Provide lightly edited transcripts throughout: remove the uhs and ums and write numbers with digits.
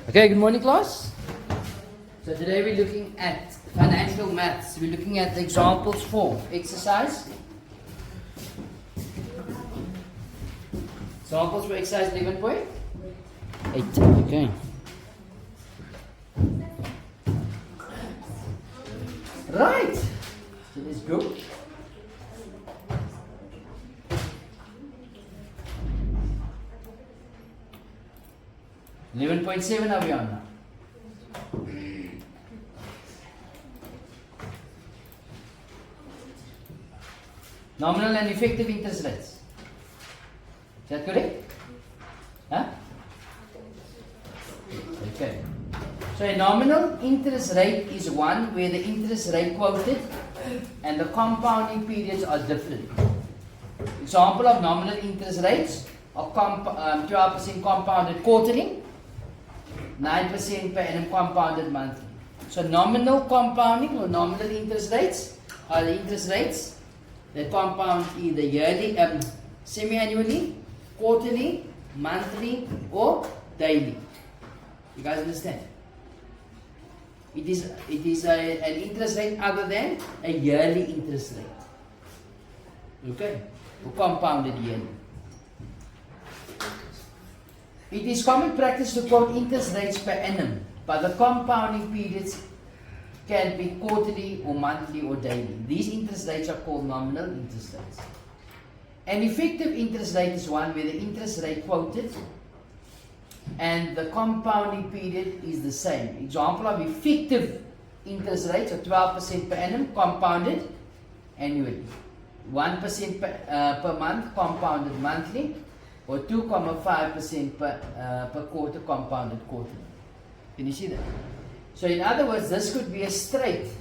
Okay, good morning class. So today we're looking at financial maths. We're looking at the examples for exercise. Examples for exercise 11.8. Okay. Right. So let's go. $11.7 are we on now? Nominal and effective interest rates. Is that correct? Huh? Okay. So a nominal interest rate is one where the interest rate quoted and the compounding periods are different. Example of nominal interest rates are 12% compounded quarterly, 9% per annum compounded monthly. So nominal compounding or nominal interest rates are the interest rates that compound either yearly, semi-annually, quarterly, monthly or daily. You guys understand? It is an interest rate other than a yearly interest rate. Okay? Or compounded yearly. It is common practice to quote interest rates per annum, but the compounding periods can be quarterly or monthly or daily. These interest rates are called nominal interest rates. An effective interest rate is one where the interest rate quoted and the compounding period is the same. Example of effective interest rates are 12% per annum compounded annually, 1% per month compounded monthly, or 2.5% per quarter compounded quarterly. Can you see that? So in other words, this could be a straight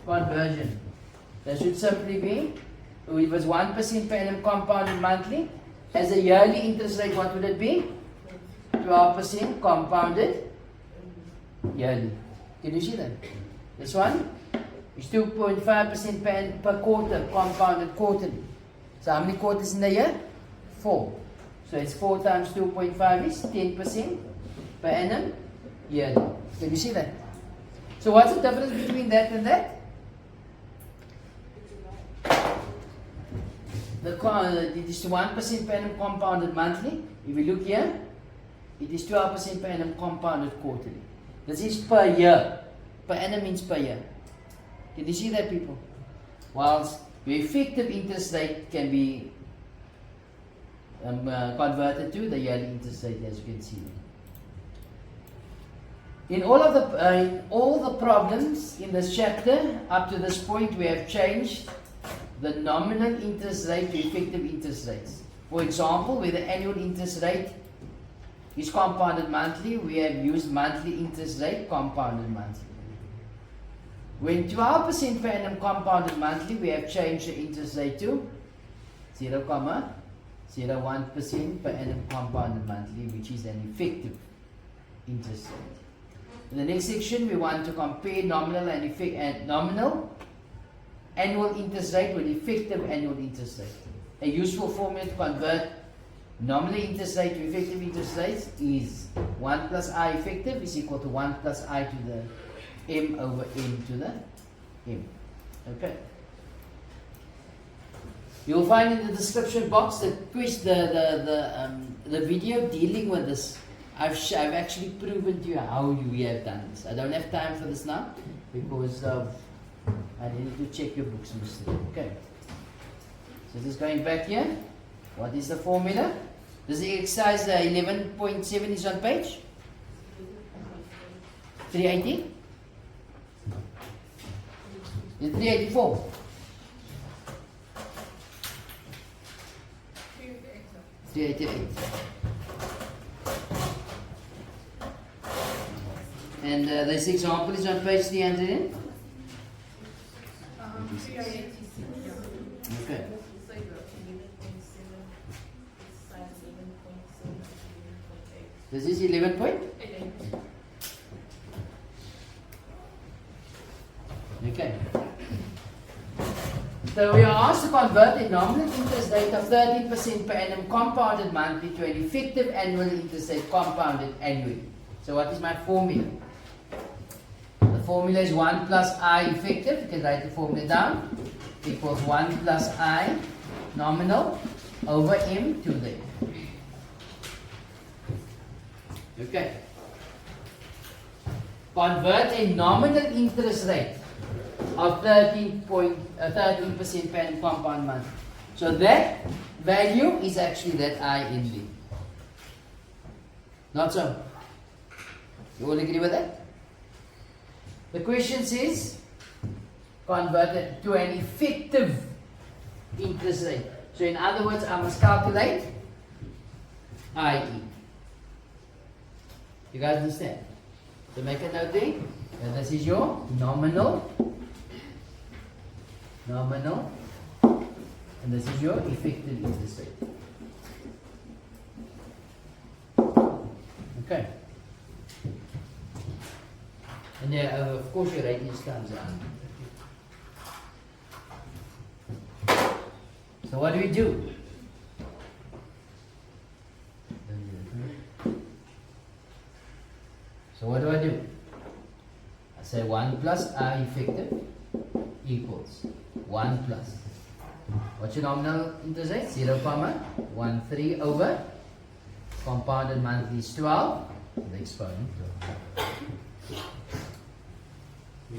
conversion. That should simply be, if it was 1% per annum compounded monthly, as a yearly interest rate, what would it be? 12% compounded yearly. Can you see that? This one is 2.5% per quarter compounded quarterly. So how many quarters in the year? 4. So it's 4 times 2.5 is 10% per annum yearly. Can you see that? So what's the difference between that and that? It is 1% per annum compounded monthly. If we look here, it is 12% per annum compounded quarterly. This is per year. Per annum means per year. Can you see that, people? Whilst your effective interest rate can be converted to the yearly interest rate, as you can see. In all the problems in this chapter up to this point, we have changed the nominal interest rate to effective interest rates. For example, where the annual interest rate is compounded monthly, we have used monthly interest rate compounded monthly. When 12% per annum compounded monthly, we have changed the interest rate to 0.01% per annum compounded monthly, which is an effective interest rate. In the next section, we want to compare nominal and nominal annual interest rate with effective annual interest rate. A useful formula to convert nominal interest rate to effective interest rates is 1 plus I effective is equal to 1 plus I to the M over N to the M. Okay. You'll find in the description box the video dealing with this. I've actually proven to you how we have done this. I don't have time for this now because I need to check your books, Mr. Okay. So just going back here. What is the formula? This exercise 11.7 is on page 380. 384. 388. And this example is on page 300. Okay. This is 11 point? Okay. So we are asked to convert a nominal interest rate of 13% per annum compounded monthly to an effective annual interest rate compounded annually. So what is my formula? The formula is 1 plus I effective. You can write the formula down. Equals 1 plus I nominal over M to the M. Okay. Convert a nominal interest rate of 13% per annum compound month. So that value is actually that I in D. Not so? You all agree with that? The question says convert it to an effective interest rate. So in other words, I must calculate IE. You guys understand? So make a note there. And this is your nominal. And this is your effective interest rate. Okay. And yeah, of course your rate is times out. So what do we do? So what do I do? I say 1 plus I effective equals 1 plus. What's your nominal interest rate? 0.13 over compounded monthly is 12. The exponent 12.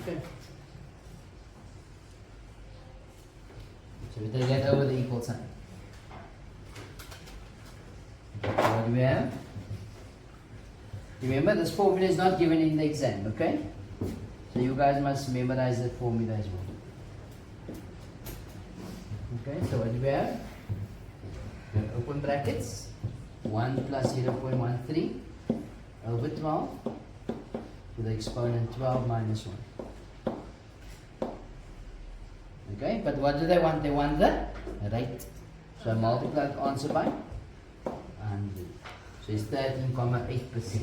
Okay. So we take that over the equal sign. So what do we have? Remember, this formula is not given in the exam, okay? So you guys must memorize that formula as well. Okay, so what do we have? We have open brackets. 1 plus 0.13 over 12 to the exponent 12 minus 1. Okay, but what do they want? They want the rate. So I multiply the answer by 100. So it's 13.8%.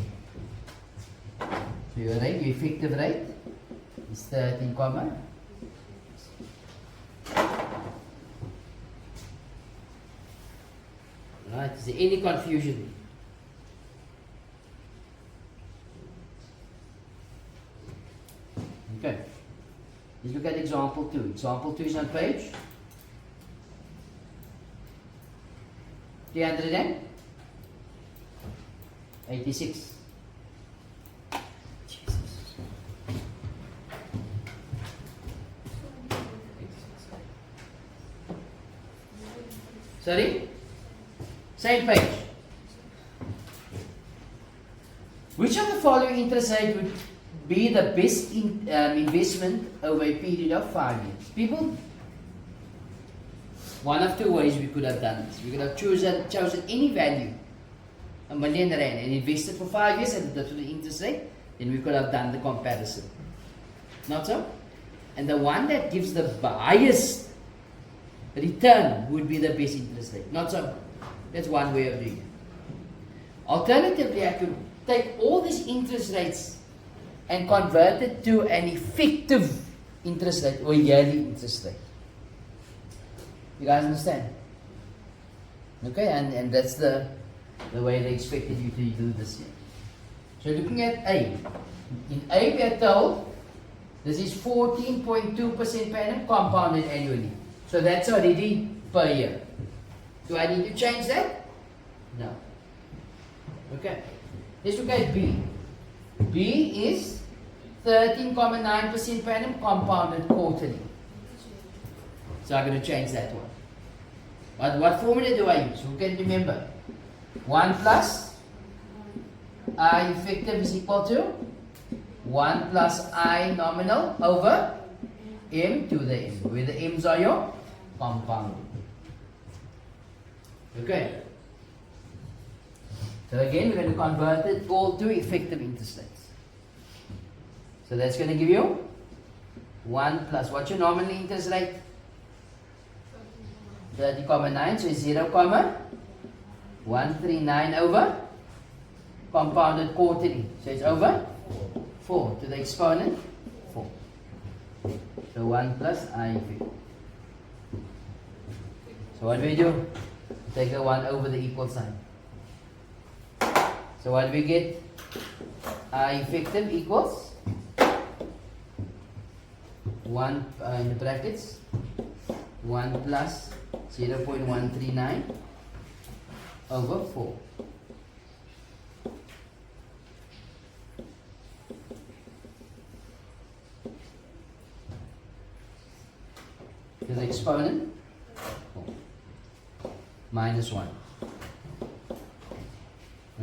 So your rate, your effective rate is 13, right, is there any confusion? Okay. Let's look at example 2. Example 2 is on page 386. Sorry? Same page. Which of the following interest rate would be the best investment over a period of 5 years? People, one of two ways we could have done this. We could have chosen any value, R1 million, and invested for 5 years at the interest rate. Then we could have done the comparison. Not so? And the one that gives the highest return would be the best interest rate. Not so? That's one way of doing it. Alternatively, I could take all these interest rates and convert it to an effective interest rate or yearly interest rate. You guys understand? Okay, and that's the way they expected you to do this here. So looking at A. In A we are told this is 14.2% per annum compounded annually. So that's already per year. Do I need to change that? No. Okay. Let's look at B. B is 13.9% per annum compounded quarterly. So I'm going to change that one. But what formula do I use? Who can remember? 1 plus I effective is equal to 1 plus I nominal over M to the M, where the M's are your compound. Okay. So again, we're going to convert it all to effective interest rates. So that's going to give you 1 plus, what's your nominal interest rate? 30.9, so it's 0.139 over compounded quarterly. So it's over 4 to the exponent 4. So 1 plus I effective. So what do we do? Take a 1 over the equal sign. So what do we get? I effective equals 1 in the brackets 1 plus 0.139 over 4. To the exponent minus 1.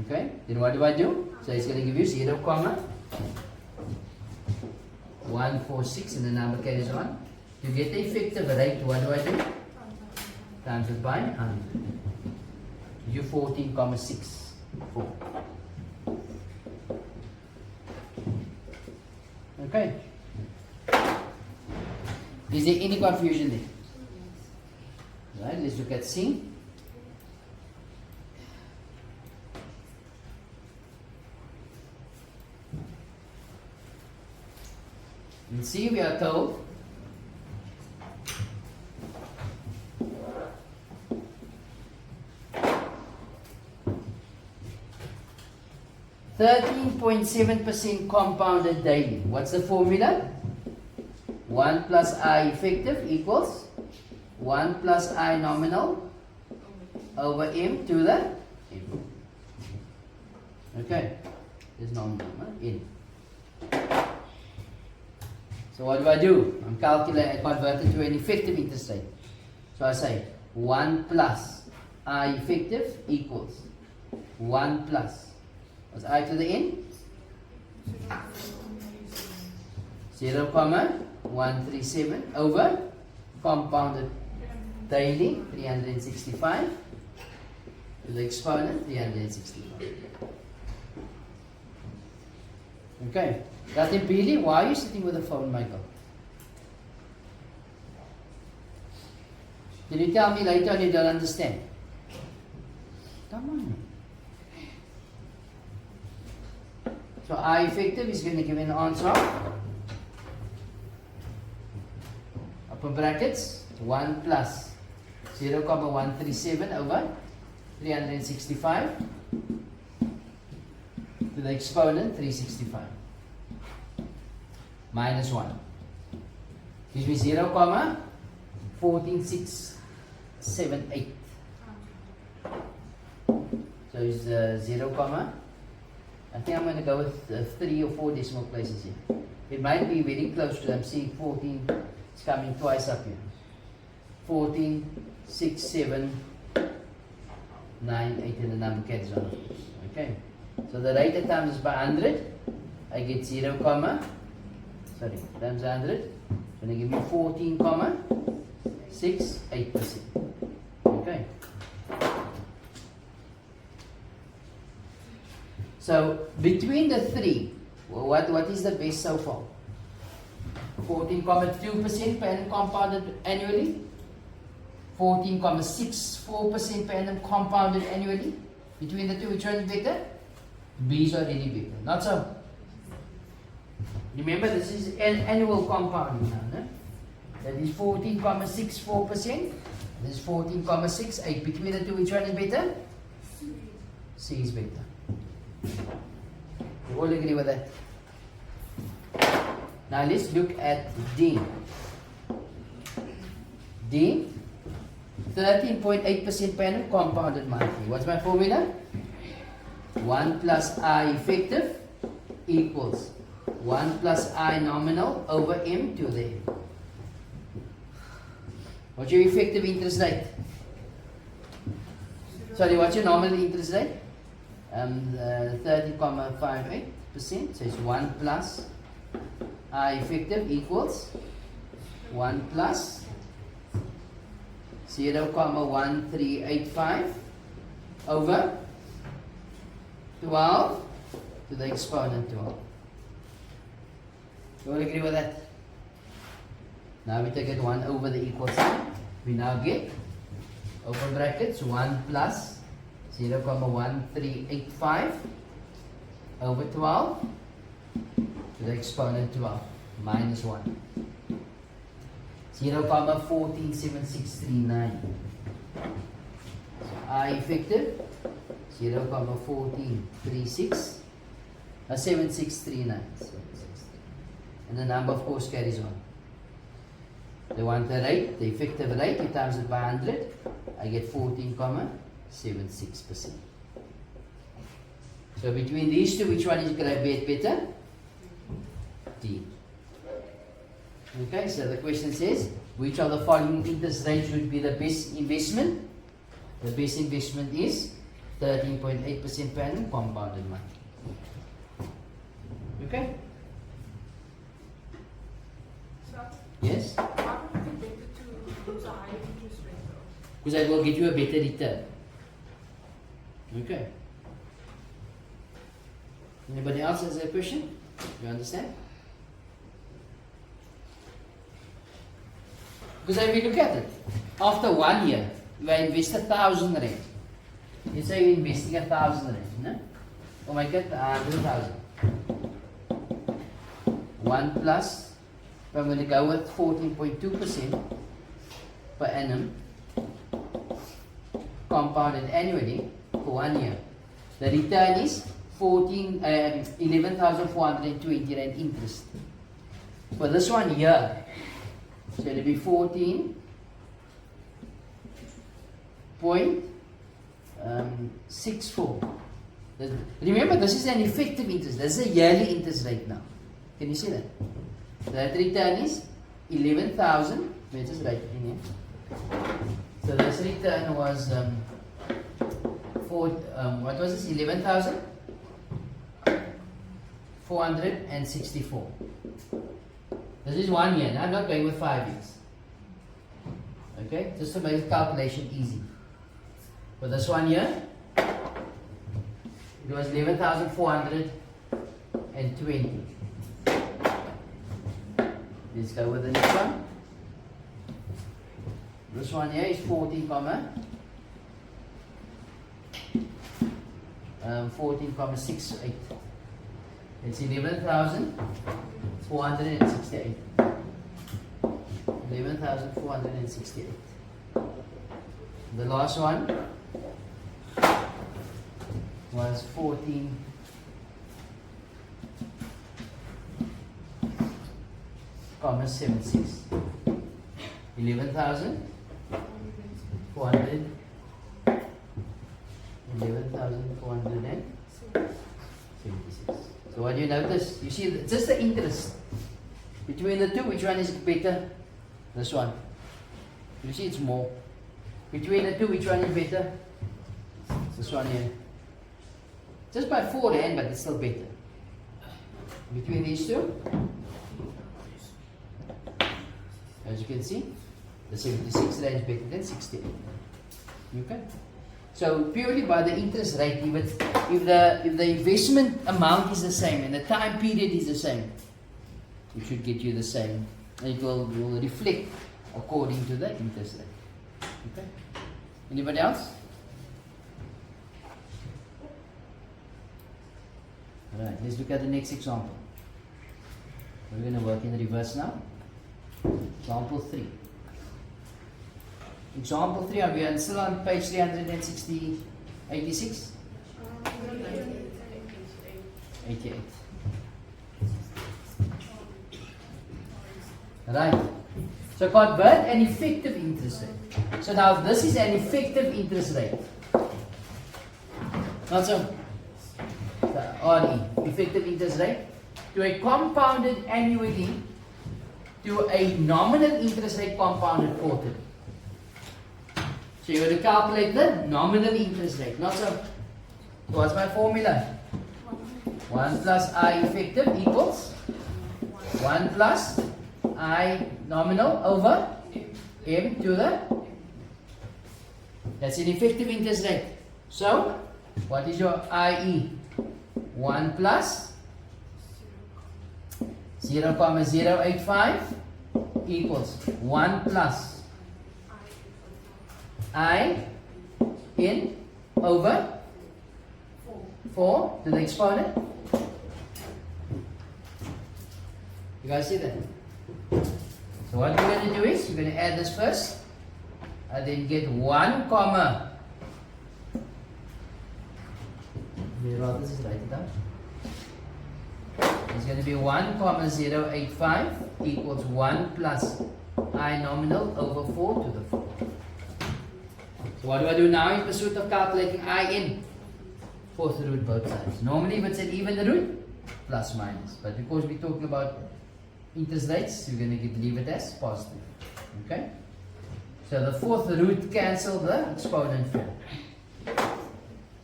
Okay, then what do I do? So it's going to give you 0, 146 and the number carries on. To get the effective rate, what do I do? Times it by 100. You 14,64. Okay. Is there any confusion there? Right, let's look at C. In C we are told %13.7% compounded daily. What's the formula? 1 plus I effective equals 1 plus I nominal over M to the M. Okay, this is nominal, in. So what do? I'm calculating, I convert it to an effective interest rate. So I say 1 plus I effective equals 1 plus, what's I to the N? 0,137 over compounded daily 365 to the exponent 365. Okay, Captain Peely, why are you sitting with the phone, Michael? Can you tell me later on you don't understand? Come on. So I effective is going to give an answer. Upper brackets 1 plus 0,137 over 365 to the exponent 365 minus 1 gives me 0,14678. So it's 0, I think I'm going to go with 3 or 4 decimal places here. It might be very close to, I'm seeing 14, it's coming twice up here. 14, 6, 7, 9, 8 and the number carries on. Okay. So the rate at times is by 100. I get 0, times 100. It's going to give me 14,68%. Okay. So between the three, what is the best so far? 14,2% per annum compounded annually. 14,64% per annum compounded annually. Between the two, which one is better? B is already better. Not so. Remember, this is an annual compounding now. No? That is 14,64%. This is 14,68. Between the two, which one is better? C is better. You all agree with that? Now let's look at D. D, 13.8% per annum compounded monthly. What's my formula? 1 plus I effective equals 1 plus I nominal over M to the M. What's your effective interest rate? Sorry, what's your nominal interest rate? 30.58%. So it's 1 plus I effective equals 1 plus 0,1385 over 12 to the exponent 12. You all agree with that? Now we take it 1 over the equal sign. We now get open brackets 1 plus 0,1385 over 12 to the exponent 12 minus 1. 0,147639. So I effective 0,1436 7639. And the number, of course, carries on. They want the rate, the effective rate, you times it by 100, I get 14.76%. So between these two, which one is going to be better? D. Okay, so the question says, which of the following interest rates would be the best investment? The best investment is 13.8% per annum compounded money. Okay? Yes? Why would it be better to use a higher interest rate though? Because I will get you a better return. Okay. Anybody else has a question? You understand? Because if you look at it, after 1 year, you invest 1,000 rand. You say you're investing 1,000 rand, no? Oh my God, 100,000. 1 plus, if I'm going to go with 14.2% per annum, compounded annually for 1 year. The return is 11,420 rand interest. For this 1 year, so it will be 14.64. Remember, this is an effective interest. This is a yearly interest rate now. Can you see that? That return is 11,000. Let's just write it in here. So this return was what was this? 11,464. This is 1 year. Now I'm not going with 5 years. Okay, just to make the calculation easy. For this 1 year, it was 11,420. Let's go with the next one. This one here is 14.68. It's 11,468. 11,468. The last one was 14.76. 11,400. 11,476. So what do you notice? You see, just the interest between the two. Which one is better? This one. You see, it's more. Between the two, which one is better? This one here. Just by 4 rand, but it's still better. Between these two, as you can see, the 76 rand is better than 68. Okay. So purely by the interest rate, if the investment amount is the same and the time period is the same, it should get you the same. It will reflect according to the interest rate. Okay. Anybody else? Alright, let's look at the next example. We're going to work in reverse now. Example 3. Example 3, are we still on page 86? 88. Right. So convert an effective interest rate. So now this is an effective interest rate. Not so. RE, effective interest rate, to a compounded annually to a nominal interest rate compounded quarterly. So you're going to calculate the nominal interest rate, not so. So what's my formula? 1 plus I effective equals 1 plus I nominal over M to the. That's an effective interest rate. So what is your IE? 1 plus 0,085 equals 1 plus I in over 4 to the exponent. You guys see that? So what you're going to do is you're going to add this first and then get 1 comma. Rather just write it down. It's going to be 1 comma 085 equals 1 plus I nominal over 4 to the 4. So what do I do now in pursuit of calculating I in? Fourth root both sides. Normally if it's an even root, plus minus. But because we're talking about interest rates, we're going to leave it as positive. Okay? So the fourth root cancel the exponent form.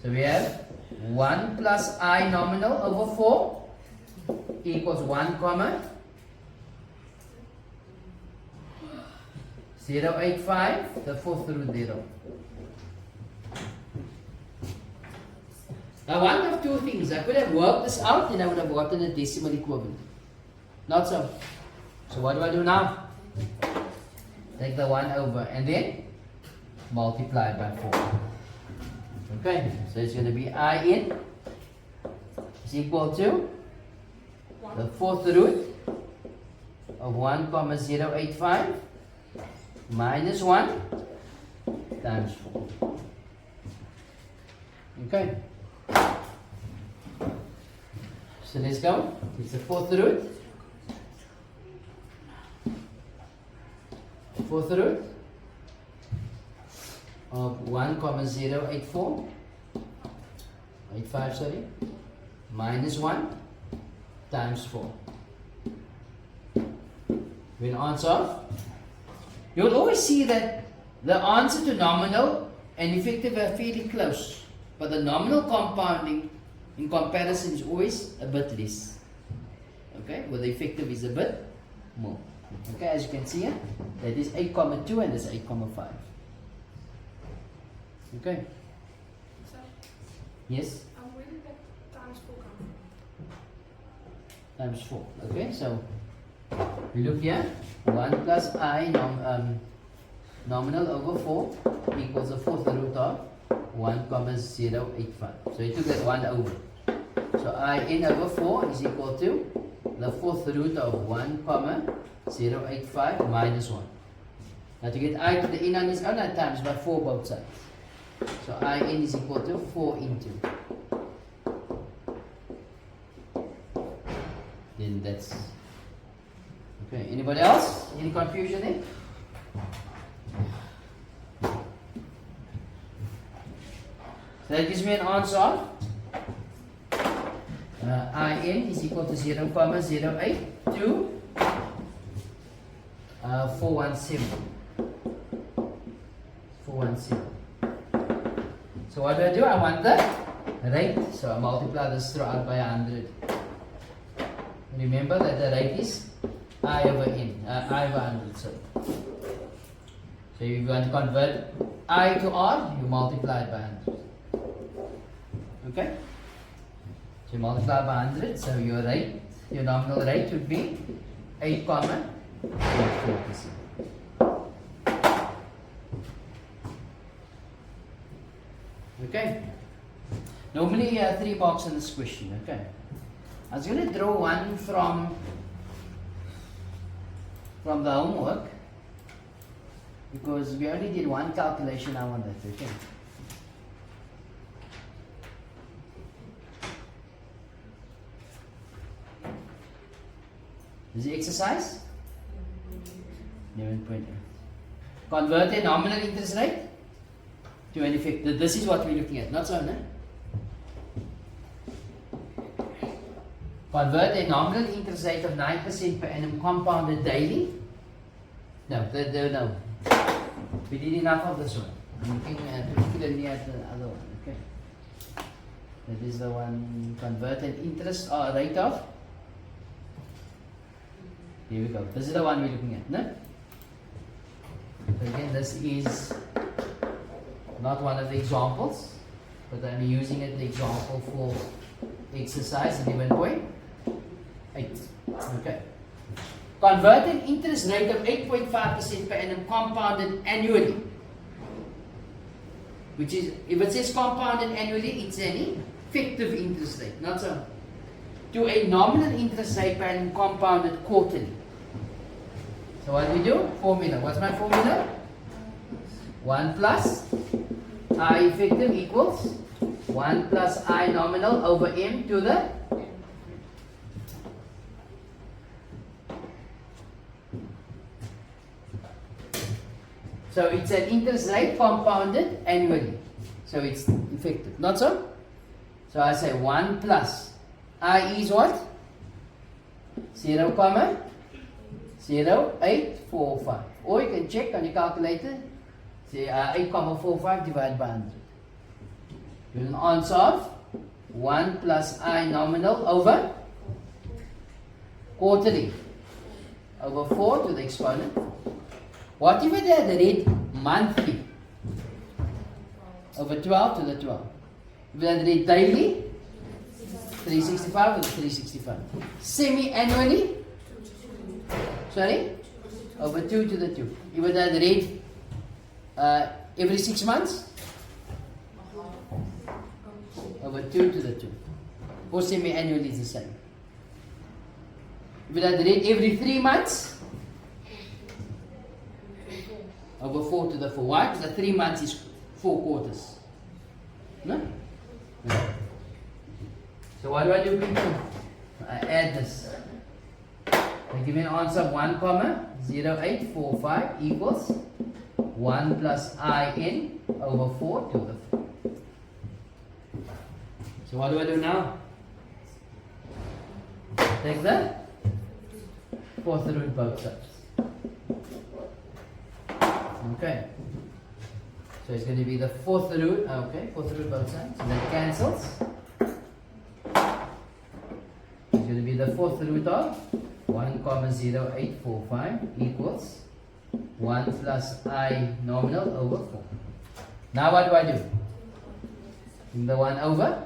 So we have 1 plus I nominal over 4 equals 1 comma 085, the fourth root 0. Now one of two things, I could have worked this out and I would have gotten a decimal equivalent. Not so. So what do I do now? Take the 1 over and then multiply by 4. Okay, so it's going to be I in is equal to the fourth root of 1 comma 085 minus 1 times 4. Okay. So let's go. It's the fourth root. Fourth root of 1 comma 084 85 sorry minus 1 times 4. With answer, you will always see that the answer to nominal and effective are fairly close, but the nominal compounding in comparison is always a bit less. Okay, well the effective is a bit more. Okay, as you can see here, that is 8,2 and this 8,5. Okay. So, Yes. where did that times 4 come from? Times 4. Okay, so we look here. 1 plus I nominal over 4 equals the fourth root of 1 comma 085. So you took that 1 over. So I n over 4 is equal to the fourth root of 1 comma 085 minus 1. Now to get I to the n on its own, I times by 4 both sides. So I n is equal to 4 into. Then that's okay. Anybody else? Any confusion there? So that gives me an answer of In is equal to 0, 0.08 to 417. 417. So what do? I want the rate. So I multiply this throughout by 100. Remember that the rate is I over N. I over 100. So if you want to convert I to R, you multiply it by 100. Okay? So you multiply by 100, so your rate, your nominal rate would be 8,4%. Okay? Normally you have 3 marks in this question, okay? I was going to draw one from the homework because we only did one calculation now on that, okay? This is the exercise? 11.8. Convert a nominal interest rate to an effective. This is what we're looking at, not so, no? Convert a nominal interest rate of 9% per annum compounded daily. No. We did enough of this one. I'm looking particularly at the other one, okay? That is the one, convert an interest rate of. Here we go. This is the one we're looking at, no? So again, this is not one of the examples, but I'm using it the example for exercise 11.8. Okay. Convert an interest rate of 8.5% per annum compounded annually. Which is, if it says compounded annually, it's an effective interest rate, not so. To a nominal interest rate per annum compounded quarterly. So what do we do? Formula. What's my formula? 1 plus I effective equals 1 plus I nominal over M to the So it's an interest rate compounded annually. So it's effective. Not so? So I say 1 plus I is what? 0, 0.0845. Or you can check on your calculator. Say 8,45 divided by 100. You have an answer of 1 plus I nominal over quarterly over 4 to the exponent. What if it had read monthly over 12 to the 12? If it had read daily, 365 over 365. Semi-annually, sorry, over 2 to the 2. If it had read every 6 months, over 2 to the 2. Or semi-annually is the same. If it had read every 3 months, over 4 to the 4. Why? Because the 3 months is 4 quarters. No? No. So what do I do, people? I add this. I give me an answer of 1,0845 equals 1 plus in over 4 to the 4. So what do I do now? Take the fourth root both sides. Okay. So it's going to be the fourth root. Okay, fourth root both sides. So that cancels. It's going to be the fourth root of 1,0845 equals 1 plus I nominal over 4. Now what do I do? Bring the 1 over.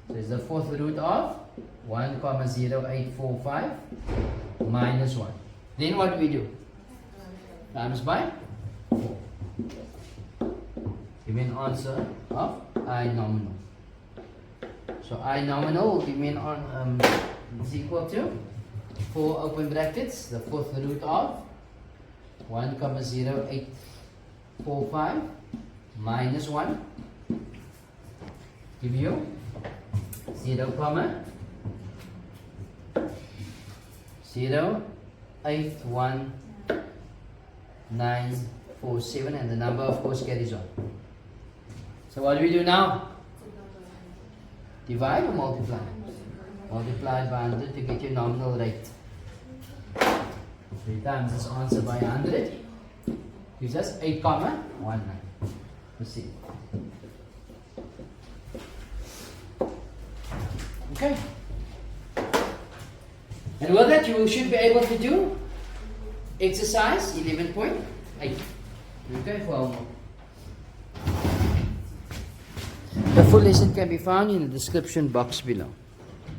So it's the fourth root of 1,0845 minus 1. Then what do we do? Times by 4. Give me an answer of I nominal. So I nominal will give me an is equal to 4 open brackets, the fourth root of 1,0845 minus 1. Give you 0,081,947, and the number of course carries on. So what do we do now? Divide or multiply? Multiply by 100 to get your nominal rate. 3 times this answer by 100 gives us 8,19. Proceed. Okay. And with that you should be able to do exercise 11.8. Okay, for homework. The full lesson can be found in the description box below.